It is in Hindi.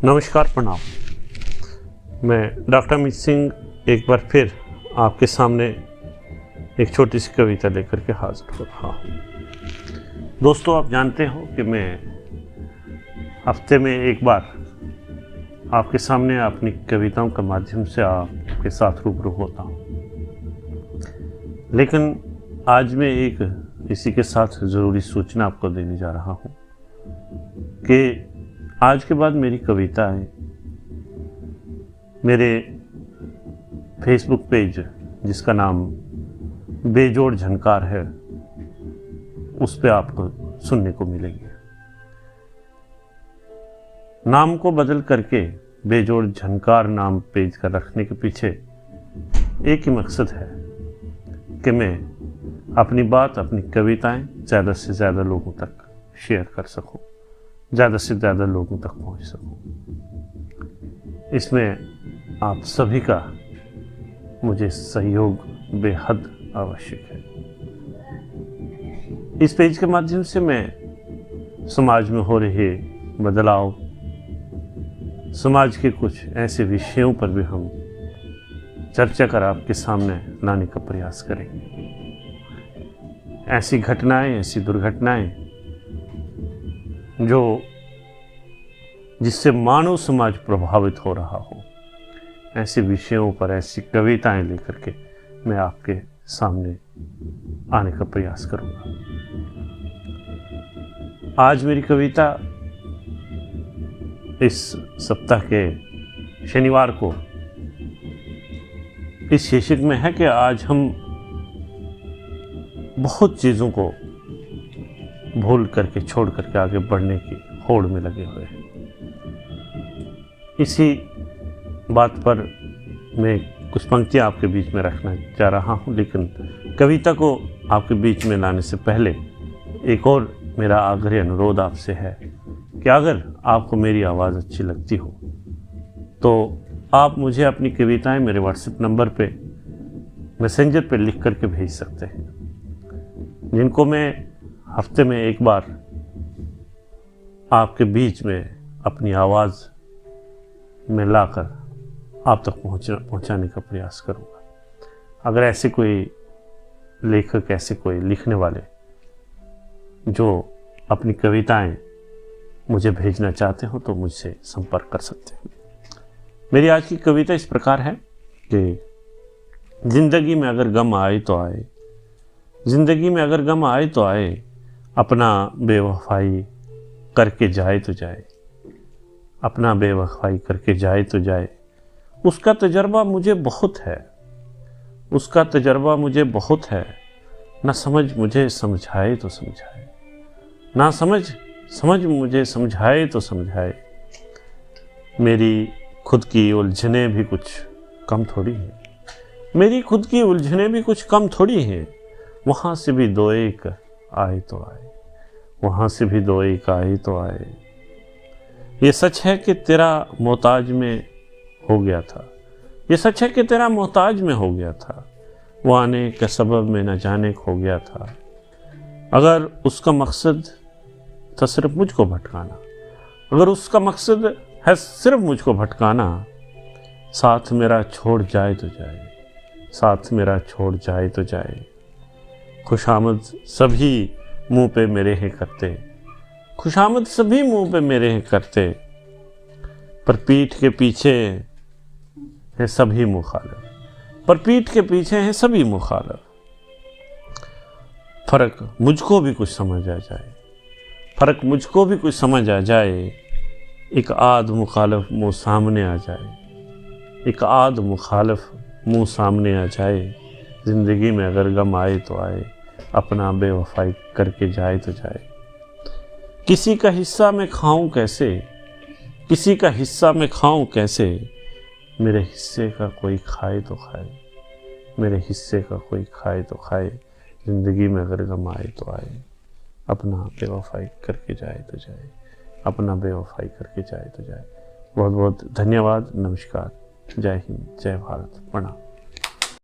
नमस्कार, प्रणाम। मैं डॉक्टर अमित सिंह एक बार फिर आपके सामने एक छोटी सी कविता लेकर के हाजिर हो रहा हूँ। दोस्तों, आप जानते हो कि मैं हफ्ते में एक बार आपके सामने अपनी कविताओं के माध्यम से आपके साथ रूबरू होता हूँ, लेकिन आज मैं एक इसी के साथ ज़रूरी सूचना आपको देने जा रहा हूँ कि आज के बाद मेरी कविताएं मेरे फेसबुक पेज, जिसका नाम बेजोड़ झनकार है, उस पे आपको सुनने को मिलेगी। नाम को बदल करके बेजोड़ झनकार नाम पेज का रखने के पीछे एक ही मकसद है कि मैं अपनी बात, अपनी कविताएं ज़्यादा से ज़्यादा लोगों तक शेयर कर सकूं, ज़्यादा से ज़्यादा लोगों तक पहुंच सकूं। इसमें आप सभी का मुझे सहयोग बेहद आवश्यक है। इस पेज के माध्यम से मैं समाज में हो रहे बदलाव, समाज के कुछ ऐसे विषयों पर भी हम चर्चा कर आपके सामने लाने का प्रयास करेंगे। ऐसी घटनाएं, ऐसी दुर्घटनाएं जिससे मानव समाज प्रभावित हो रहा हो, ऐसे विषयों पर ऐसी कविताएं लेकर के मैं आपके सामने आने का प्रयास करूंगा। आज मेरी कविता इस सप्ताह के शनिवार को इस शीर्षक में है कि आज हम बहुत चीज़ों को भूल करके, छोड़ करके आगे बढ़ने की होड़ में लगे हुए हैं। इसी बात पर मैं कुछ पंक्तियाँ आपके बीच में रखना चाह रहा हूँ, लेकिन कविता को आपके बीच में लाने से पहले एक और मेरा आग्रह, अनुरोध आपसे है कि अगर आपको मेरी आवाज़ अच्छी लगती हो तो आप मुझे अपनी कविताएं मेरे व्हाट्सएप नंबर पे, मैसेंजर पे लिख करके भेज सकते हैं, जिनको मैं हफ्ते में एक बार आपके बीच में अपनी आवाज़ में लाकर आप तक पहुंचाने का प्रयास करूंगा। अगर ऐसे कोई लेखक, ऐसे कोई लिखने वाले जो अपनी कविताएं मुझे भेजना चाहते हो तो मुझसे संपर्क कर सकते हैं। मेरी आज की कविता इस प्रकार है कि जिंदगी में अगर गम आए तो आए, जिंदगी में अगर गम आए तो आए, अपना बेवफाई करके जाए तो जाए, अपना बेवफाई करके जाए तो जाए। उसका तजर्बा मुझे बहुत है, उसका तजर्बा मुझे बहुत है। ना समझ मुझे समझाए तो समझाए, ना समझ मुझे समझाए तो समझाए। मेरी खुद की उलझने भी कुछ कम थोड़ी हैं, मेरी खुद की उलझने भी कुछ कम थोड़ी हैं। वहाँ से भी दो एक आए तो आए, वहाँ से भी दो एक आए तो आए। ये सच है कि तेरा मोहताज में हो गया था, ये सच है कि तेरा मोहताज में हो गया था। वो आने के सबब में न जाने खो गया था। अगर उसका मकसद था सिर्फ मुझको भटकाना, अगर उसका मकसद है सिर्फ मुझको भटकाना, साथ मेरा छोड़ जाए तो जाए, साथ मेरा छोड़ जाए तो जाए। खुशामद सभी मुंह पे मेरे हैं करते, खुशामद सभी मुंह पे मेरे हैं करते, पर पीठ के पीछे है सभी मुखालिफ, पर पीठ के पीछे हैं सभी मुखालिफ। फर्क मुझको भी कुछ समझ आ जाए, फर्क मुझको भी कुछ समझ आ जाए। एक आध मुखालिफ मुंह सामने आ जाए, एक आध मुखालिफ मुंह सामने आ जाए। जिंदगी में अगर गम आए तो आए, अपना बेवफाई करके जाए तो जाए। किसी का हिस्सा मैं खाऊं कैसे, किसी का हिस्सा मैं खाऊं कैसे। मेरे हिस्से का कोई खाए तो खाए, मेरे हिस्से का कोई खाए तो खाए। जिंदगी में अगर गम आए तो आए, अपना बेवफाई करके जाए तो जाए, अपना बेवफाई करके जाए तो जाए। बहुत बहुत धन्यवाद। नमस्कार। जय हिंद, जय भारत, प्रणाम।